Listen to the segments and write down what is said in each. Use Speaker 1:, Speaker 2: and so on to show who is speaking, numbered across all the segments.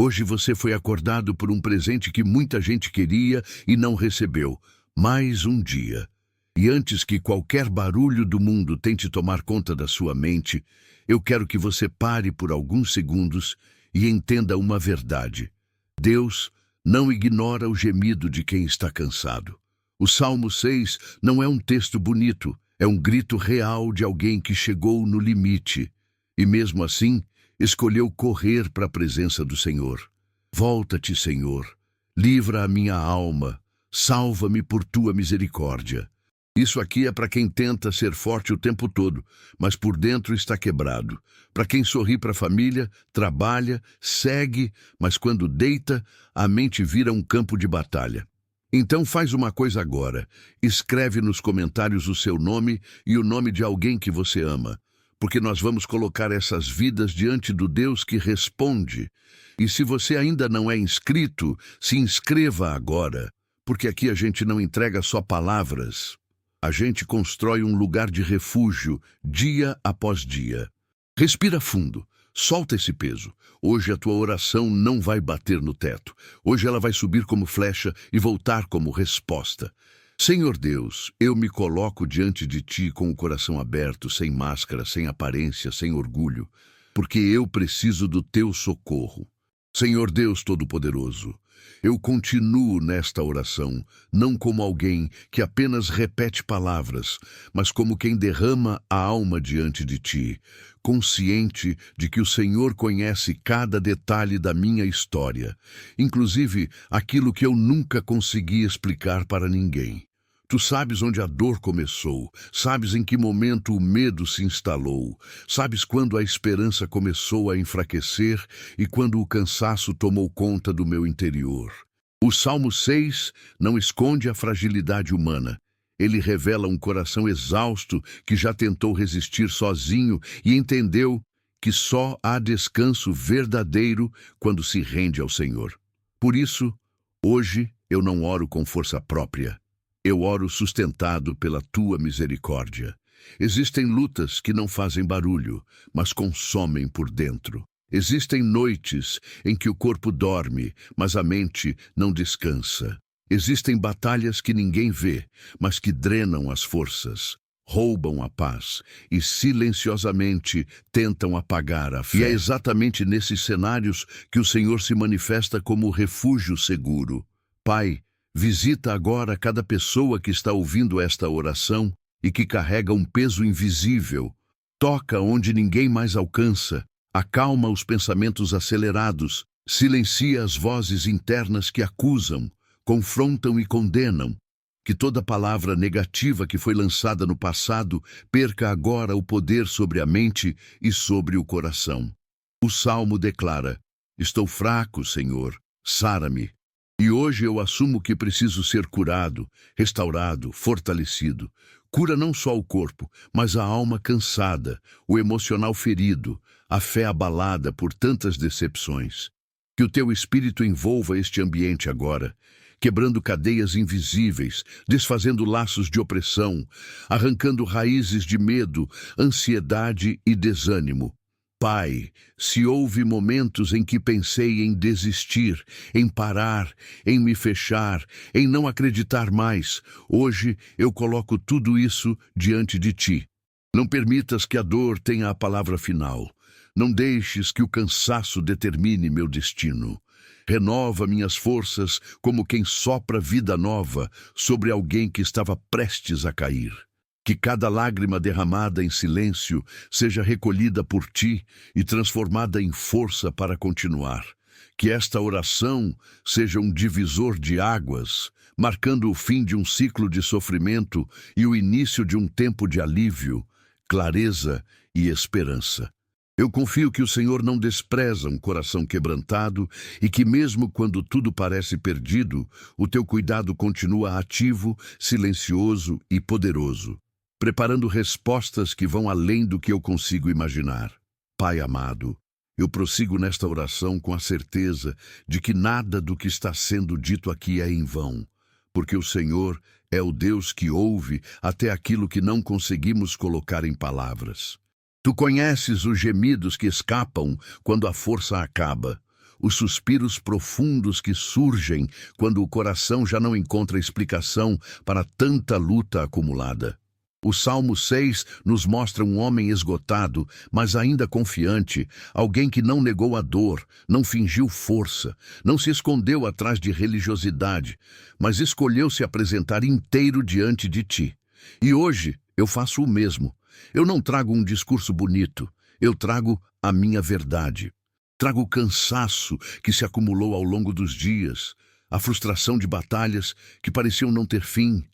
Speaker 1: Hoje você foi acordado por um presente que muita gente queria e não recebeu. Mais um dia. E antes que qualquer barulho do mundo tente tomar conta da sua mente, eu quero que você pare por alguns segundos e entenda uma verdade. Deus não ignora o gemido de quem está cansado. O Salmo 6 não é um texto bonito, é um grito real de alguém que chegou no limite. E mesmo assim, escolheu correr para a presença do Senhor. Volta-te, Senhor, livra a minha alma, salva-me por tua misericórdia. Isso aqui é para quem tenta ser forte o tempo todo, mas por dentro está quebrado. Para quem sorri para a família, trabalha, segue, mas quando deita, a mente vira um campo de batalha. Então faz uma coisa agora, escreve nos comentários o seu nome e o nome de alguém que você ama, porque nós vamos colocar essas vidas diante do Deus que responde. E se você ainda não é inscrito, se inscreva agora, porque aqui a gente não entrega só palavras. A gente constrói um lugar de refúgio, dia após dia. Respira fundo, solta esse peso. Hoje a tua oração não vai bater no teto. Hoje ela vai subir como flecha e voltar como resposta. Senhor Deus, eu me coloco diante de Ti com o coração aberto, sem máscara, sem aparência, sem orgulho, porque eu preciso do Teu socorro. Senhor Deus Todo-Poderoso, eu continuo nesta oração, não como alguém que apenas repete palavras, mas como quem derrama a alma diante de Ti, consciente de que o Senhor conhece cada detalhe da minha história, inclusive aquilo que eu nunca consegui explicar para ninguém. Tu sabes onde a dor começou, sabes em que momento o medo se instalou, sabes quando a esperança começou a enfraquecer e quando o cansaço tomou conta do meu interior. O Salmo 6 não esconde a fragilidade humana. Ele revela um coração exausto que já tentou resistir sozinho e entendeu que só há descanso verdadeiro quando se rende ao Senhor. Por isso, hoje eu não oro com força própria. Eu oro sustentado pela Tua misericórdia. Existem lutas que não fazem barulho, mas consomem por dentro. Existem noites em que o corpo dorme, mas a mente não descansa. Existem batalhas que ninguém vê, mas que drenam as forças, roubam a paz e silenciosamente tentam apagar a fé. E é exatamente nesses cenários que o Senhor se manifesta como refúgio seguro. Pai, visita agora cada pessoa que está ouvindo esta oração e que carrega um peso invisível. Toca onde ninguém mais alcança, acalma os pensamentos acelerados, silencia as vozes internas que acusam, confrontam e condenam. Que toda palavra negativa que foi lançada no passado perca agora o poder sobre a mente e sobre o coração. O Salmo declara: estou fraco, Senhor, sara-me. E hoje eu assumo que preciso ser curado, restaurado, fortalecido. Cura não só o corpo, mas a alma cansada, o emocional ferido, a fé abalada por tantas decepções. Que o Teu Espírito envolva este ambiente agora, quebrando cadeias invisíveis, desfazendo laços de opressão, arrancando raízes de medo, ansiedade e desânimo. Pai, se houve momentos em que pensei em desistir, em parar, em me fechar, em não acreditar mais, hoje eu coloco tudo isso diante de Ti. Não permitas que a dor tenha a palavra final. Não deixes que o cansaço determine meu destino. Renova minhas forças como quem sopra vida nova sobre alguém que estava prestes a cair. Que cada lágrima derramada em silêncio seja recolhida por Ti e transformada em força para continuar. Que esta oração seja um divisor de águas, marcando o fim de um ciclo de sofrimento e o início de um tempo de alívio, clareza e esperança. Eu confio que o Senhor não despreza um coração quebrantado e que mesmo quando tudo parece perdido, o Teu cuidado continua ativo, silencioso e poderoso, preparando respostas que vão além do que eu consigo imaginar. Pai amado, eu prossigo nesta oração com a certeza de que nada do que está sendo dito aqui é em vão, porque o Senhor é o Deus que ouve até aquilo que não conseguimos colocar em palavras. Tu conheces os gemidos que escapam quando a força acaba, os suspiros profundos que surgem quando o coração já não encontra explicação para tanta luta acumulada. O Salmo 6 nos mostra um homem esgotado, mas ainda confiante, alguém que não negou a dor, não fingiu força, não se escondeu atrás de religiosidade, mas escolheu se apresentar inteiro diante de ti. E hoje eu faço o mesmo. Eu não trago um discurso bonito, eu trago a minha verdade. Trago o cansaço que se acumulou ao longo dos dias, a frustração de batalhas que pareciam não ter fim,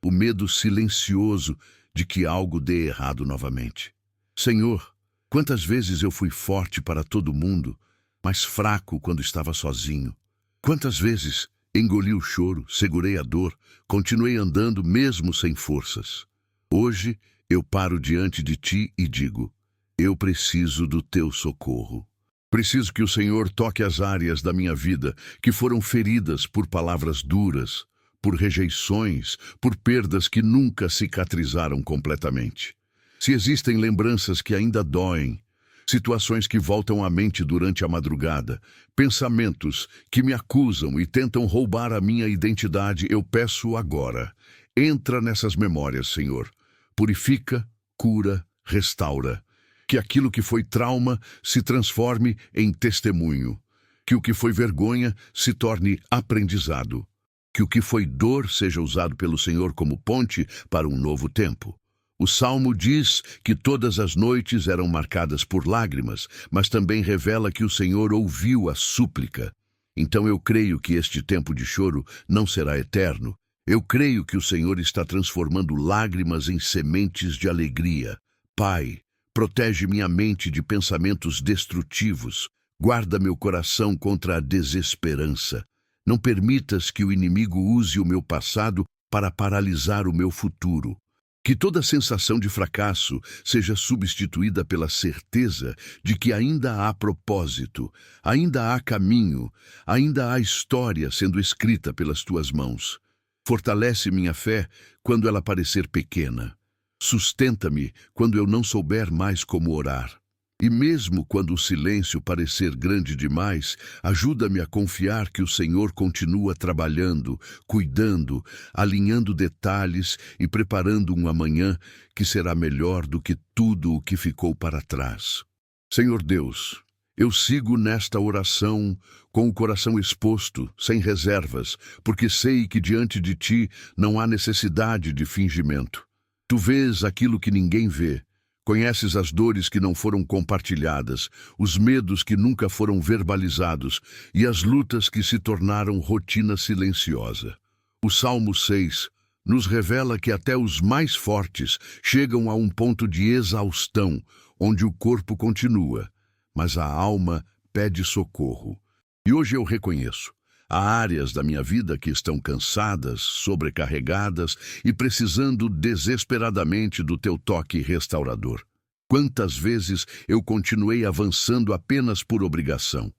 Speaker 1: o medo silencioso de que algo dê errado novamente. Senhor, quantas vezes eu fui forte para todo mundo, mas fraco quando estava sozinho. Quantas vezes engoli o choro, segurei a dor, continuei andando mesmo sem forças. Hoje eu paro diante de ti e digo, eu preciso do teu socorro. Preciso que o Senhor toque as áreas da minha vida que foram feridas por palavras duras, por rejeições, por perdas que nunca cicatrizaram completamente. Se existem lembranças que ainda doem, situações que voltam à mente durante a madrugada, pensamentos que me acusam e tentam roubar a minha identidade, eu peço agora, entra nessas memórias, Senhor. Purifica, cura, restaura. Que aquilo que foi trauma se transforme em testemunho. Que o que foi vergonha se torne aprendizado. Que o que foi dor seja usado pelo Senhor como ponte para um novo tempo. O Salmo diz que todas as noites eram marcadas por lágrimas, mas também revela que o Senhor ouviu a súplica. Então eu creio que este tempo de choro não será eterno. Eu creio que o Senhor está transformando lágrimas em sementes de alegria. Pai, protege minha mente de pensamentos destrutivos. Guarda meu coração contra a desesperança. Não permitas que o inimigo use o meu passado para paralisar o meu futuro. Que toda sensação de fracasso seja substituída pela certeza de que ainda há propósito, ainda há caminho, ainda há história sendo escrita pelas tuas mãos. Fortalece minha fé quando ela parecer pequena. Sustenta-me quando eu não souber mais como orar. E mesmo quando o silêncio parecer grande demais, ajuda-me a confiar que o Senhor continua trabalhando, cuidando, alinhando detalhes e preparando um amanhã que será melhor do que tudo o que ficou para trás. Senhor Deus, eu sigo nesta oração com o coração exposto, sem reservas, porque sei que diante de Ti não há necessidade de fingimento. Tu vês aquilo que ninguém vê. Conheces as dores que não foram compartilhadas, os medos que nunca foram verbalizados e as lutas que se tornaram rotina silenciosa. O Salmo 6 nos revela que até os mais fortes chegam a um ponto de exaustão, onde o corpo continua, mas a alma pede socorro. E hoje eu reconheço. Há áreas da minha vida que estão cansadas, sobrecarregadas e precisando desesperadamente do teu toque restaurador. Quantas vezes eu continuei avançando apenas por obrigação,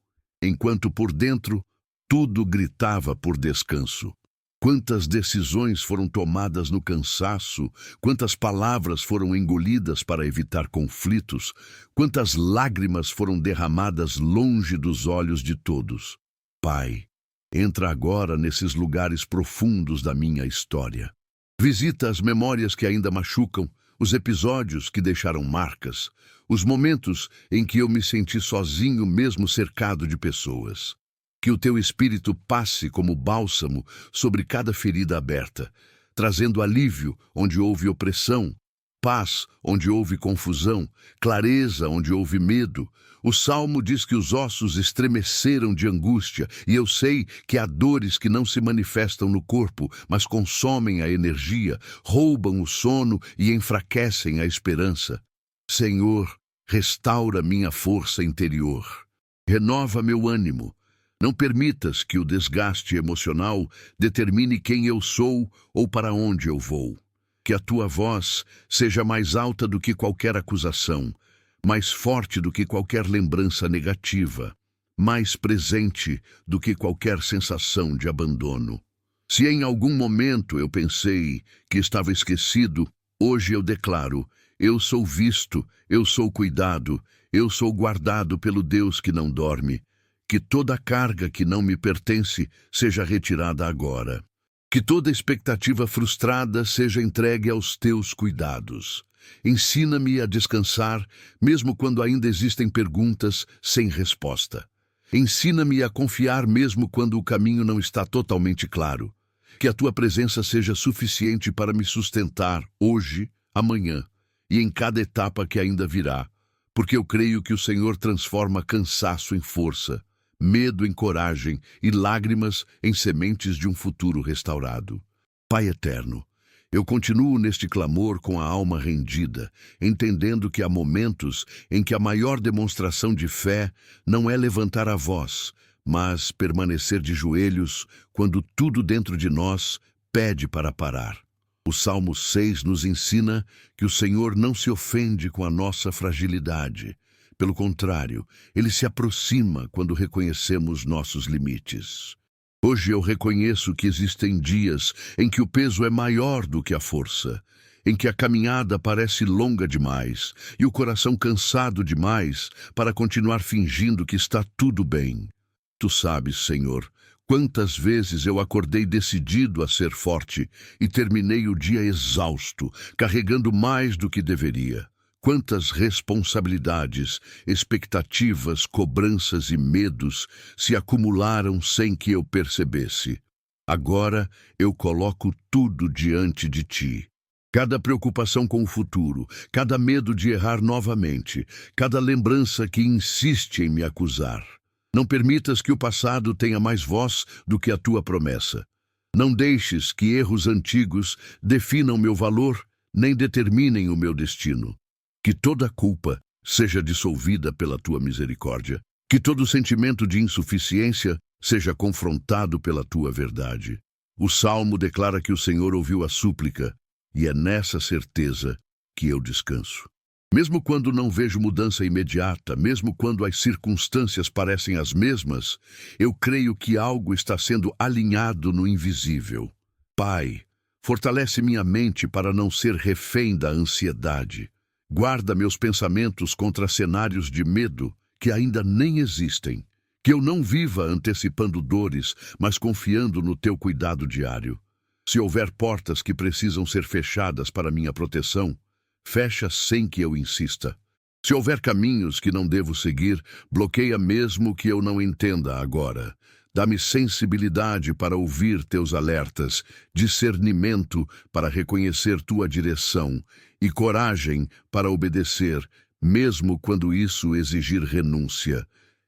Speaker 1: enquanto por dentro tudo gritava por descanso. Quantas decisões foram tomadas no cansaço, quantas palavras foram engolidas para evitar conflitos, quantas lágrimas foram derramadas longe dos olhos de todos. Pai, entra agora nesses lugares profundos da minha história. Visita as memórias que ainda machucam, os episódios que deixaram marcas, os momentos em que eu me senti sozinho mesmo cercado de pessoas. Que o teu Espírito passe como bálsamo sobre cada ferida aberta, trazendo alívio onde houve opressão, paz onde houve confusão, clareza onde houve medo. O Salmo diz que os ossos estremeceram de angústia, e eu sei que há dores que não se manifestam no corpo, mas consomem a energia, roubam o sono e enfraquecem a esperança. Senhor, restaura minha força interior. Renova meu ânimo. Não permitas que o desgaste emocional determine quem eu sou ou para onde eu vou. Que a tua voz seja mais alta do que qualquer acusação, mais forte do que qualquer lembrança negativa, mais presente do que qualquer sensação de abandono. Se em algum momento eu pensei que estava esquecido, hoje eu declaro, eu sou visto, eu sou cuidado, eu sou guardado pelo Deus que não dorme. Que toda carga que não me pertence seja retirada agora. Que toda expectativa frustrada seja entregue aos teus cuidados. Ensina-me a descansar, mesmo quando ainda existem perguntas sem resposta. Ensina-me a confiar mesmo quando o caminho não está totalmente claro. Que a tua presença seja suficiente para me sustentar hoje, amanhã e em cada etapa que ainda virá, porque eu creio que o Senhor transforma cansaço em força, medo em coragem e lágrimas em sementes de um futuro restaurado. Pai eterno, eu continuo neste clamor com a alma rendida, entendendo que há momentos em que a maior demonstração de fé não é levantar a voz, mas permanecer de joelhos quando tudo dentro de nós pede para parar. O Salmo 6 nos ensina que o Senhor não se ofende com a nossa fragilidade. Pelo contrário, Ele se aproxima quando reconhecemos nossos limites. Hoje eu reconheço que existem dias em que o peso é maior do que a força, em que a caminhada parece longa demais e o coração cansado demais para continuar fingindo que está tudo bem. Tu sabes, Senhor, quantas vezes eu acordei decidido a ser forte e terminei o dia exausto, carregando mais do que deveria. Quantas responsabilidades, expectativas, cobranças e medos se acumularam sem que eu percebesse. Agora eu coloco tudo diante de ti. Cada preocupação com o futuro, cada medo de errar novamente, cada lembrança que insiste em me acusar. Não permitas que o passado tenha mais voz do que a tua promessa. Não deixes que erros antigos definam meu valor, nem determinem o meu destino. Que toda culpa seja dissolvida pela tua misericórdia. Que todo sentimento de insuficiência seja confrontado pela tua verdade. O Salmo declara que o Senhor ouviu a súplica, e é nessa certeza que eu descanso. Mesmo quando não vejo mudança imediata, mesmo quando as circunstâncias parecem as mesmas, eu creio que algo está sendo alinhado no invisível. Pai, fortalece minha mente para não ser refém da ansiedade. Guarda meus pensamentos contra cenários de medo que ainda nem existem. Que eu não viva antecipando dores, mas confiando no teu cuidado diário. Se houver portas que precisam ser fechadas para minha proteção, fecha sem que eu insista. Se houver caminhos que não devo seguir, bloqueia mesmo que eu não entenda agora. Dá-me sensibilidade para ouvir teus alertas, discernimento para reconhecer tua direção e coragem para obedecer, mesmo quando isso exigir renúncia.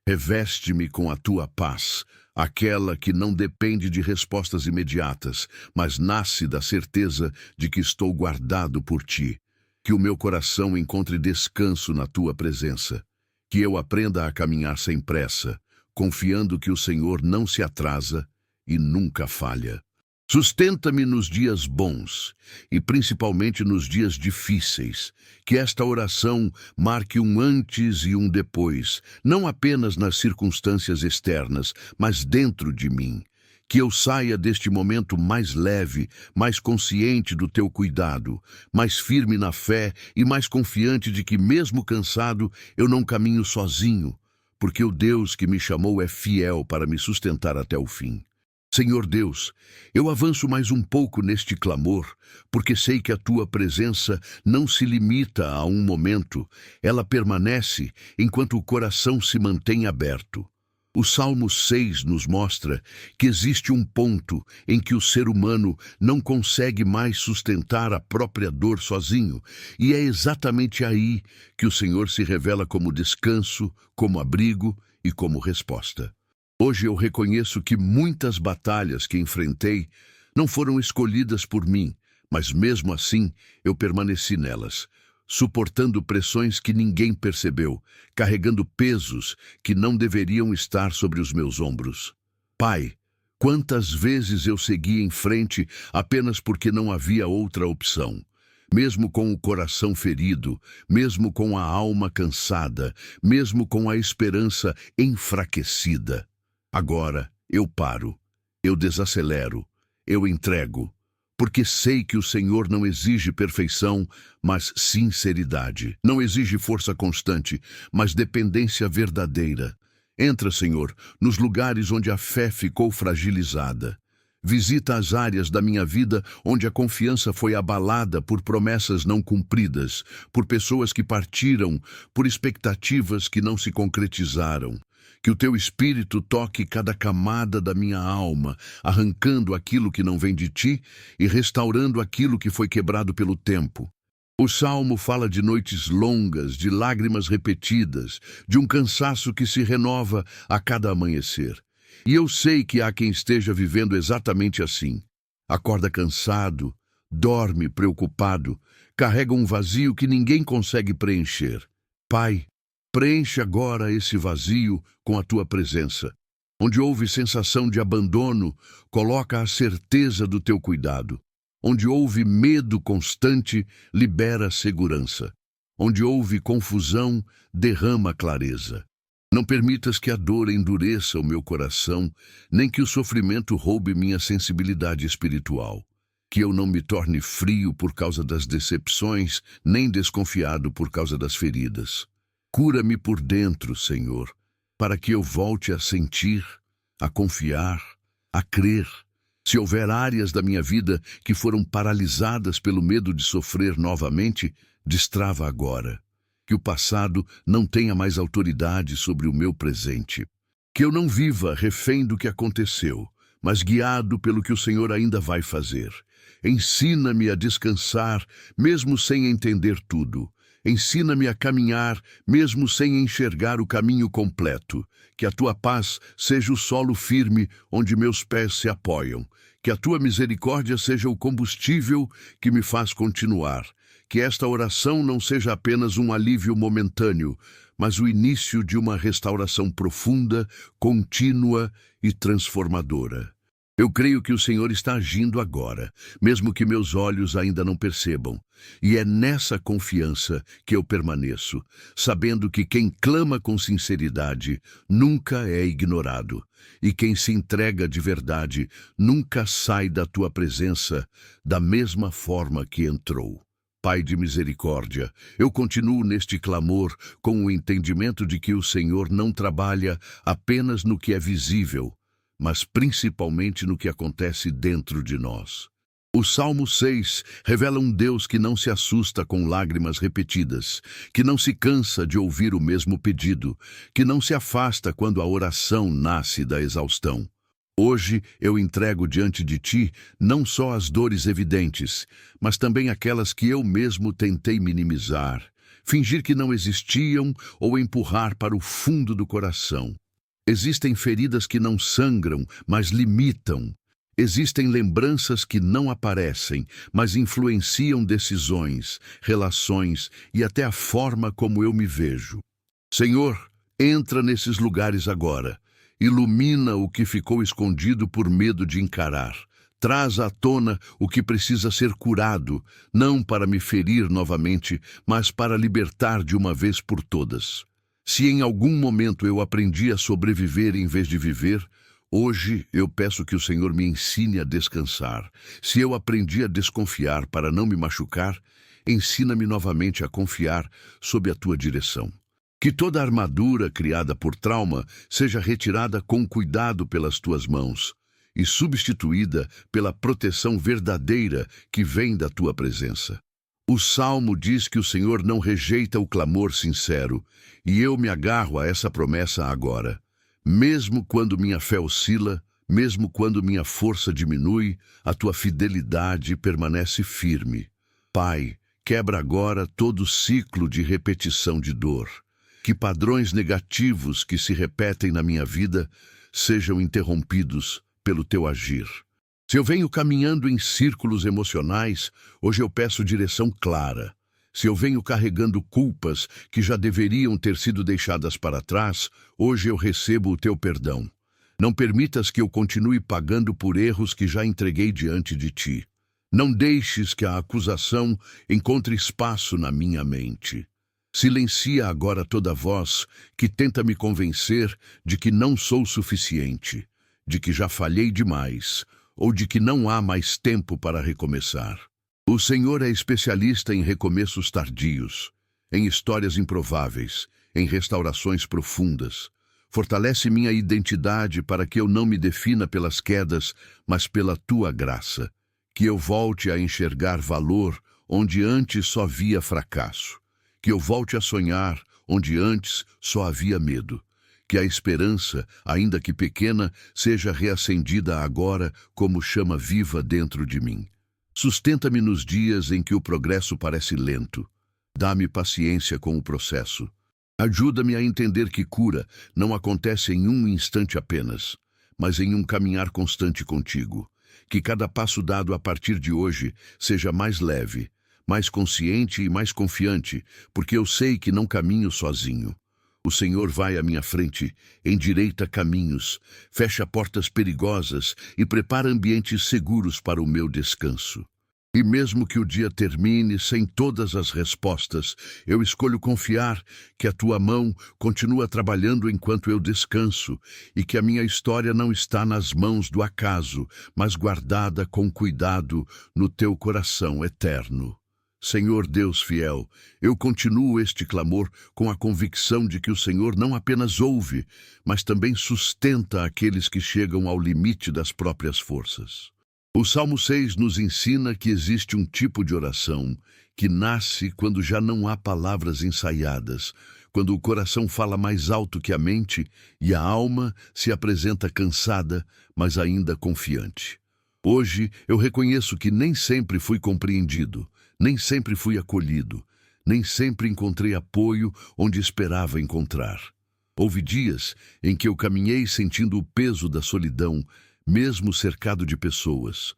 Speaker 1: Reveste-me com a tua paz, aquela que não depende de respostas imediatas, mas nasce da certeza de que estou guardado por ti. Que o meu coração encontre descanso na tua presença. Que eu aprenda a caminhar sem pressa, confiando que o Senhor não se atrasa e nunca falha. Sustenta-me nos dias bons e principalmente nos dias difíceis. Que esta oração marque um antes e um depois, não apenas nas circunstâncias externas, mas dentro de mim. Que eu saia deste momento mais leve, mais consciente do teu cuidado, mais firme na fé e mais confiante de que, mesmo cansado, eu não caminho sozinho, porque o Deus que me chamou é fiel para me sustentar até o fim. Senhor Deus, eu avanço mais um pouco neste clamor, porque sei que a tua presença não se limita a um momento, ela permanece enquanto o coração se mantém aberto. O Salmo 6 nos mostra que existe um ponto em que o ser humano não consegue mais sustentar a própria dor sozinho, e é exatamente aí que o Senhor se revela como descanso, como abrigo e como resposta. Hoje eu reconheço que muitas batalhas que enfrentei não foram escolhidas por mim, mas mesmo assim eu permaneci nelas, suportando pressões que ninguém percebeu, carregando pesos que não deveriam estar sobre os meus ombros. Pai, quantas vezes eu segui em frente apenas porque não havia outra opção. Mesmo com o coração ferido, mesmo com a alma cansada, mesmo com a esperança enfraquecida. Agora eu paro, eu desacelero, eu entrego, porque sei que o Senhor não exige perfeição, mas sinceridade. Não exige força constante, mas dependência verdadeira. Entra, Senhor, nos lugares onde a fé ficou fragilizada. Visita as áreas da minha vida onde a confiança foi abalada por promessas não cumpridas, por pessoas que partiram, por expectativas que não se concretizaram. Que o teu Espírito toque cada camada da minha alma, arrancando aquilo que não vem de ti e restaurando aquilo que foi quebrado pelo tempo. O Salmo fala de noites longas, de lágrimas repetidas, de um cansaço que se renova a cada amanhecer. E eu sei que há quem esteja vivendo exatamente assim. Acorda cansado, dorme preocupado, carrega um vazio que ninguém consegue preencher. Pai, preenche agora esse vazio com a tua presença. Onde houve sensação de abandono, coloca a certeza do teu cuidado. Onde houve medo constante, libera segurança. Onde houve confusão, derrama clareza. Não permitas que a dor endureça o meu coração, nem que o sofrimento roube minha sensibilidade espiritual. Que eu não me torne frio por causa das decepções, nem desconfiado por causa das feridas. Cura-me por dentro, Senhor, para que eu volte a sentir, a confiar, a crer. Se houver áreas da minha vida que foram paralisadas pelo medo de sofrer novamente, destrava agora. Que o passado não tenha mais autoridade sobre o meu presente. Que eu não viva refém do que aconteceu, mas guiado pelo que o Senhor ainda vai fazer. Ensina-me a descansar, mesmo sem entender tudo. Ensina-me a caminhar, mesmo sem enxergar o caminho completo. Que a tua paz seja o solo firme onde meus pés se apoiam. Que a tua misericórdia seja o combustível que me faz continuar. Que esta oração não seja apenas um alívio momentâneo, mas o início de uma restauração profunda, contínua e transformadora. Eu creio que o Senhor está agindo agora, mesmo que meus olhos ainda não percebam. E é nessa confiança que eu permaneço, sabendo que quem clama com sinceridade nunca é ignorado, e quem se entrega de verdade nunca sai da tua presença da mesma forma que entrou. Pai de misericórdia, eu continuo neste clamor com o entendimento de que o Senhor não trabalha apenas no que é visível, mas principalmente no que acontece dentro de nós. O Salmo 6 revela um Deus que não se assusta com lágrimas repetidas, que não se cansa de ouvir o mesmo pedido, que não se afasta quando a oração nasce da exaustão. Hoje eu entrego diante de ti não só as dores evidentes, mas também aquelas que eu mesmo tentei minimizar, fingir que não existiam ou empurrar para o fundo do coração. Existem feridas que não sangram, mas limitam. Existem lembranças que não aparecem, mas influenciam decisões, relações e até a forma como eu me vejo. Senhor, entra nesses lugares agora. Ilumina o que ficou escondido por medo de encarar. Traz à tona o que precisa ser curado, não para me ferir novamente, mas para libertar de uma vez por todas. Se em algum momento eu aprendi a sobreviver em vez de viver, hoje eu peço que o Senhor me ensine a descansar. Se eu aprendi a desconfiar para não me machucar, ensina-me novamente a confiar sob a tua direção. Que toda a armadura criada por trauma seja retirada com cuidado pelas tuas mãos e substituída pela proteção verdadeira que vem da tua presença. O Salmo diz que o Senhor não rejeita o clamor sincero, e eu me agarro a essa promessa agora. Mesmo quando minha fé oscila, mesmo quando minha força diminui, a tua fidelidade permanece firme. Pai, quebra agora todo ciclo de repetição de dor. Que padrões negativos que se repetem na minha vida sejam interrompidos pelo teu agir. Se eu venho caminhando em círculos emocionais, hoje eu peço direção clara. Se eu venho carregando culpas que já deveriam ter sido deixadas para trás, hoje eu recebo o teu perdão. Não permitas que eu continue pagando por erros que já entreguei diante de ti. Não deixes que a acusação encontre espaço na minha mente. Silencia agora toda voz que tenta me convencer de que não sou suficiente, de que já falhei demais, ou de que não há mais tempo para recomeçar. O Senhor é especialista em recomeços tardios, em histórias improváveis, em restaurações profundas. Fortalece minha identidade para que eu não me defina pelas quedas, mas pela tua graça. Que eu volte a enxergar valor onde antes só via fracasso. Que eu volte a sonhar onde antes só havia medo. Que a esperança, ainda que pequena, seja reacendida agora como chama viva dentro de mim. Sustenta-me nos dias em que o progresso parece lento. Dá-me paciência com o processo. Ajuda-me a entender que cura não acontece em um instante apenas, mas em um caminhar constante contigo. Que cada passo dado a partir de hoje seja mais leve, mais consciente e mais confiante, porque eu sei que não caminho sozinho. O Senhor vai à minha frente, endireita caminhos, fecha portas perigosas e prepara ambientes seguros para o meu descanso. E mesmo que o dia termine sem todas as respostas, eu escolho confiar que a tua mão continua trabalhando enquanto eu descanso e que a minha história não está nas mãos do acaso, mas guardada com cuidado no teu coração eterno. Senhor Deus fiel, eu continuo este clamor com a convicção de que o Senhor não apenas ouve, mas também sustenta aqueles que chegam ao limite das próprias forças. O Salmo 6 nos ensina que existe um tipo de oração que nasce quando já não há palavras ensaiadas, quando o coração fala mais alto que a mente e a alma se apresenta cansada, mas ainda confiante. Hoje eu reconheço que nem sempre fui compreendido, nem sempre fui acolhido, nem sempre encontrei apoio onde esperava encontrar. Houve dias em que eu caminhei sentindo o peso da solidão, mesmo cercado de pessoas.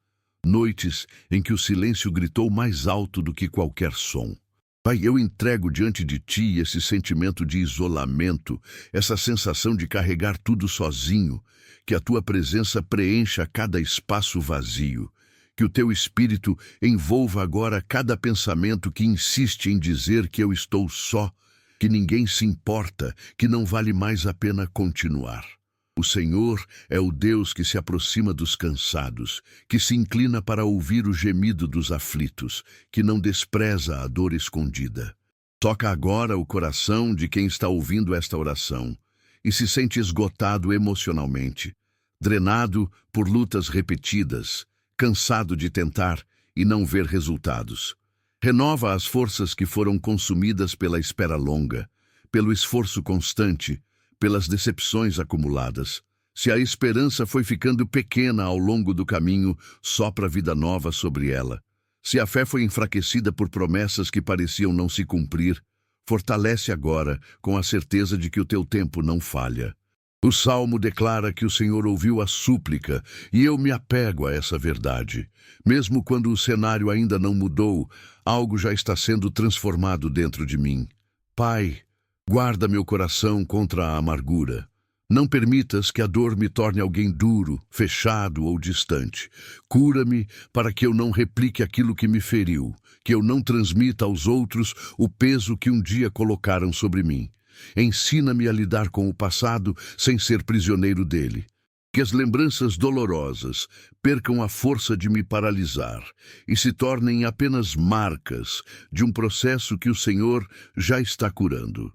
Speaker 1: Noites em que o silêncio gritou mais alto do que qualquer som. Pai, eu entrego diante de Ti esse sentimento de isolamento, essa sensação de carregar tudo sozinho, que a Tua presença preencha cada espaço vazio, que o Teu Espírito envolva agora cada pensamento que insiste em dizer que eu estou só, que ninguém se importa, que não vale mais a pena continuar. O Senhor é o Deus que se aproxima dos cansados, que se inclina para ouvir o gemido dos aflitos, que não despreza a dor escondida. Toca agora o coração de quem está ouvindo esta oração e se sente esgotado emocionalmente, drenado por lutas repetidas, cansado de tentar e não ver resultados. Renova as forças que foram consumidas pela espera longa, pelo esforço constante, pelas decepções acumuladas. Se a esperança foi ficando pequena ao longo do caminho, sopra vida nova sobre ela. Se a fé foi enfraquecida por promessas que pareciam não se cumprir, fortalece agora com a certeza de que o teu tempo não falha. O Salmo declara que o Senhor ouviu a súplica e eu me apego a essa verdade. Mesmo quando o cenário ainda não mudou, algo já está sendo transformado dentro de mim. Pai, guarda meu coração contra a amargura. Não permitas que a dor me torne alguém duro, fechado ou distante. Cura-me para que eu não replique aquilo que me feriu, que eu não transmita aos outros o peso que um dia colocaram sobre mim. Ensina-me a lidar com o passado sem ser prisioneiro dele. Que as lembranças dolorosas percam a força de me paralisar e se tornem apenas marcas de um processo que o Senhor já está curando.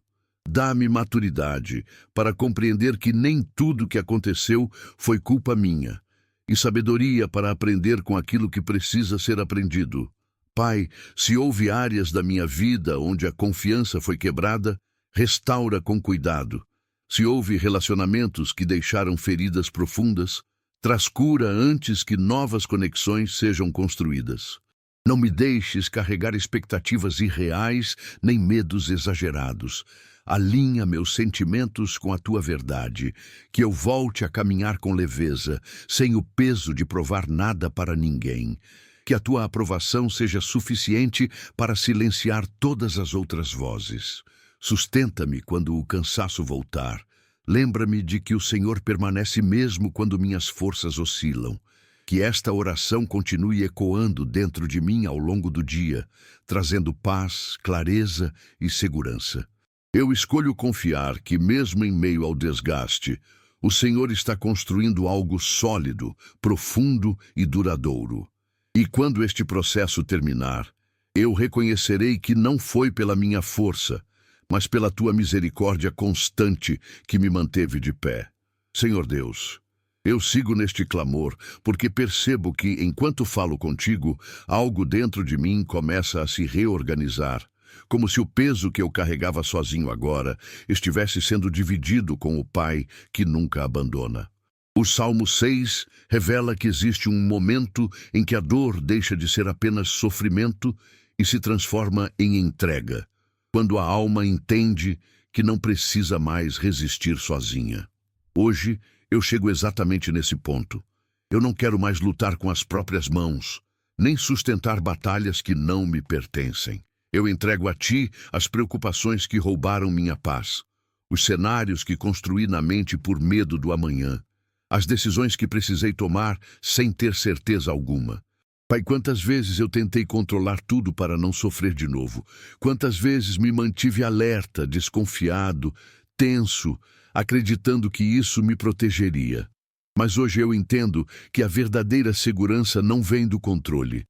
Speaker 1: Dá-me maturidade para compreender que nem tudo que aconteceu foi culpa minha, e sabedoria para aprender com aquilo que precisa ser aprendido. Pai, se houve áreas da minha vida onde a confiança foi quebrada, restaura com cuidado. Se houve relacionamentos que deixaram feridas profundas, traz cura antes que novas conexões sejam construídas. Não me deixes carregar expectativas irreais nem medos exagerados. Alinha meus sentimentos com a tua verdade, que eu volte a caminhar com leveza, sem o peso de provar nada para ninguém. Que a tua aprovação seja suficiente para silenciar todas as outras vozes. Sustenta-me quando o cansaço voltar. Lembra-me de que o Senhor permanece mesmo quando minhas forças oscilam. Que esta oração continue ecoando dentro de mim ao longo do dia, trazendo paz, clareza e segurança. Eu escolho confiar que, mesmo em meio ao desgaste, o Senhor está construindo algo sólido, profundo e duradouro. E quando este processo terminar, eu reconhecerei que não foi pela minha força, mas pela tua misericórdia constante que me manteve de pé. Senhor Deus, eu sigo neste clamor, porque percebo que, enquanto falo contigo, algo dentro de mim começa a se reorganizar, como se o peso que eu carregava sozinho agora estivesse sendo dividido com o Pai que nunca abandona. O Salmo 6 revela que existe um momento em que a dor deixa de ser apenas sofrimento e se transforma em entrega, quando a alma entende que não precisa mais resistir sozinha. Hoje, eu chego exatamente nesse ponto. Eu não quero mais lutar com as próprias mãos, nem sustentar batalhas que não me pertencem. Eu entrego a ti as preocupações que roubaram minha paz, os cenários que construí na mente por medo do amanhã, as decisões que precisei tomar sem ter certeza alguma. Pai, quantas vezes eu tentei controlar tudo para não sofrer de novo? Quantas vezes me mantive alerta, desconfiado, tenso, acreditando que isso me protegeria? Mas hoje eu entendo que a verdadeira segurança não vem do controle,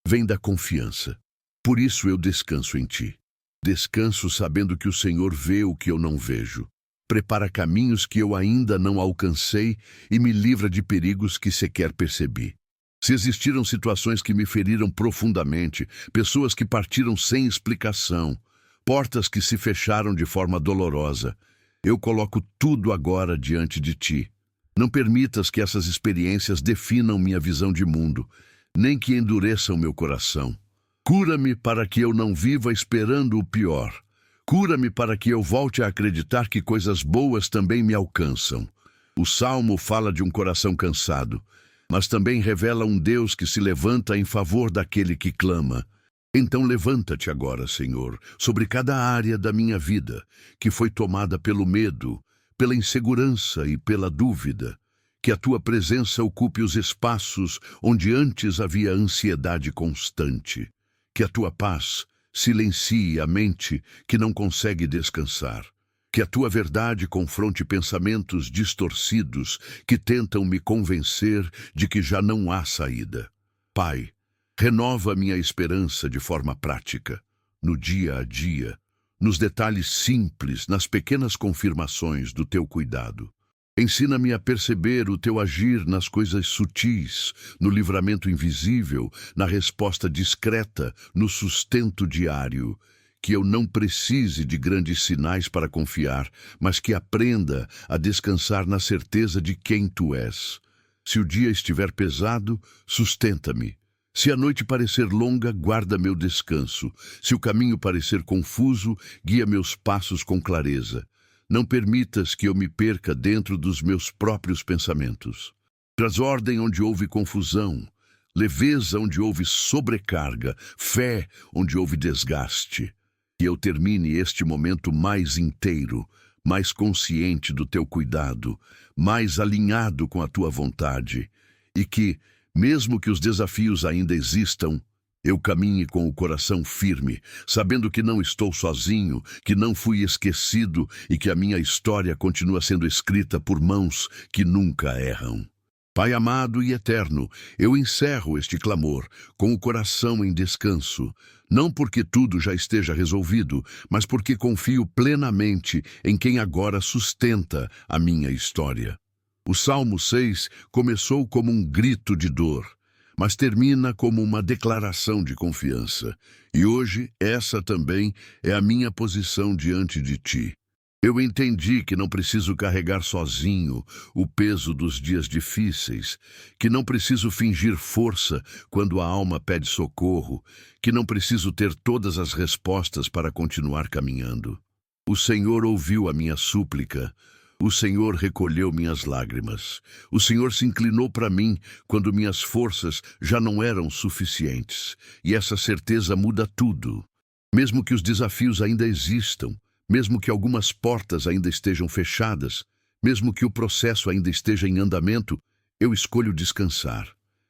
Speaker 1: vem da confiança. Por isso eu descanso em ti. Descanso sabendo que o Senhor vê o que eu não vejo. Prepara caminhos que eu ainda não alcancei e me livra de perigos que sequer percebi. Se existiram situações que me feriram profundamente, pessoas que partiram sem explicação, portas que se fecharam de forma dolorosa, eu coloco tudo agora diante de ti. Não permitas que essas experiências definam minha visão de mundo, nem que endureçam meu coração. Cura-me para que eu não viva esperando o pior. Cura-me para que eu volte a acreditar que coisas boas também me alcançam. O Salmo fala de um coração cansado, mas também revela um Deus que se levanta em favor daquele que clama. Então levanta-te agora, Senhor, sobre cada área da minha vida que foi tomada pelo medo, pela insegurança e pela dúvida. Que a tua presença ocupe os espaços onde antes havia ansiedade constante. Que a tua paz silencie a mente que não consegue descansar. Que a tua verdade confronte pensamentos distorcidos que tentam me convencer de que já não há saída. Pai, renova minha esperança de forma prática, no dia a dia, nos detalhes simples, nas pequenas confirmações do teu cuidado. Ensina-me a perceber o teu agir nas coisas sutis, no livramento invisível, na resposta discreta, no sustento diário. Que eu não precise de grandes sinais para confiar, mas que aprenda a descansar na certeza de quem tu és. Se o dia estiver pesado, sustenta-me. Se a noite parecer longa, guarda meu descanso. Se o caminho parecer confuso, guia meus passos com clareza. Não permitas que eu me perca dentro dos meus próprios pensamentos. Traz ordem onde houve confusão, leveza onde houve sobrecarga, fé onde houve desgaste. Que eu termine este momento mais inteiro, mais consciente do teu cuidado, mais alinhado com a tua vontade, e que, mesmo que os desafios ainda existam, eu caminhe com o coração firme, sabendo que não estou sozinho, que não fui esquecido e que a minha história continua sendo escrita por mãos que nunca erram. Pai amado e eterno, eu encerro este clamor com o coração em descanso, não porque tudo já esteja resolvido, mas porque confio plenamente em quem agora sustenta a minha história. O Salmo 6 começou como um grito de dor, mas termina como uma declaração de confiança. E hoje essa também é a minha posição diante de ti. Eu entendi que não preciso carregar sozinho o peso dos dias difíceis, que não preciso fingir força quando a alma pede socorro, que não preciso ter todas as respostas para continuar caminhando. O Senhor ouviu a minha súplica, o Senhor recolheu minhas lágrimas, o Senhor se inclinou para mim quando minhas forças já não eram suficientes, e essa certeza muda tudo. Mesmo que os desafios ainda existam, mesmo que algumas portas ainda estejam fechadas, mesmo que o processo ainda esteja em andamento, eu escolho descansar.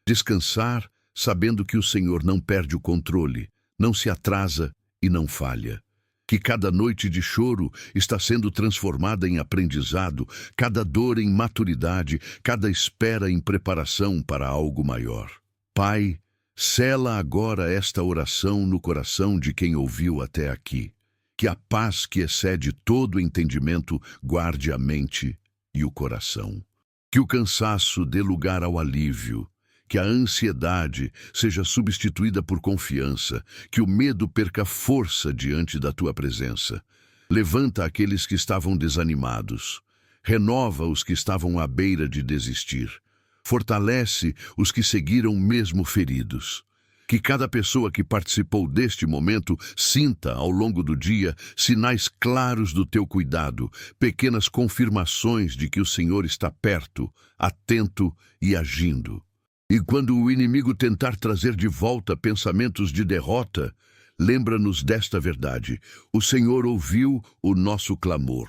Speaker 1: Descansar sabendo que o Senhor não perde o controle, não se atrasa e não falha. Que cada noite de choro está sendo transformada em aprendizado, cada dor em maturidade, cada espera em preparação para algo maior. Pai, sela agora esta oração no coração de quem ouviu até aqui. que a paz que excede todo o entendimento guarde a mente e o coração. Que o cansaço dê lugar ao alívio, que a ansiedade seja substituída por confiança, que o medo perca força diante da tua presença. Levanta aqueles que estavam desanimados, renova os que estavam à beira de desistir, fortalece os que seguiram mesmo feridos. Que cada pessoa que participou deste momento sinta, ao longo do dia, sinais claros do teu cuidado, pequenas confirmações de que o Senhor está perto, atento e agindo. E quando o inimigo tentar trazer de volta pensamentos de derrota, lembra-nos desta verdade: o Senhor ouviu o nosso clamor.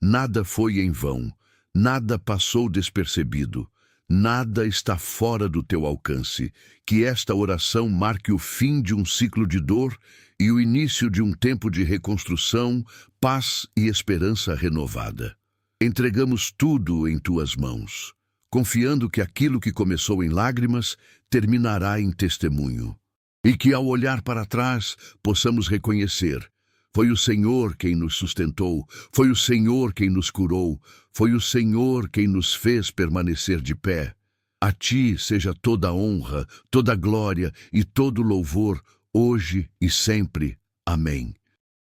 Speaker 1: Nada foi em vão, nada passou despercebido. Nada está fora do teu alcance. Que esta oração marque o fim de um ciclo de dor e o início de um tempo de reconstrução, paz e esperança renovada. Entregamos tudo em tuas mãos, confiando que aquilo que começou em lágrimas terminará em testemunho. E que ao olhar para trás possamos reconhecer: foi o Senhor quem nos sustentou, foi o Senhor quem nos curou, foi o Senhor quem nos fez permanecer de pé. A ti seja toda a honra, toda a glória e todo o louvor, hoje e sempre. Amém.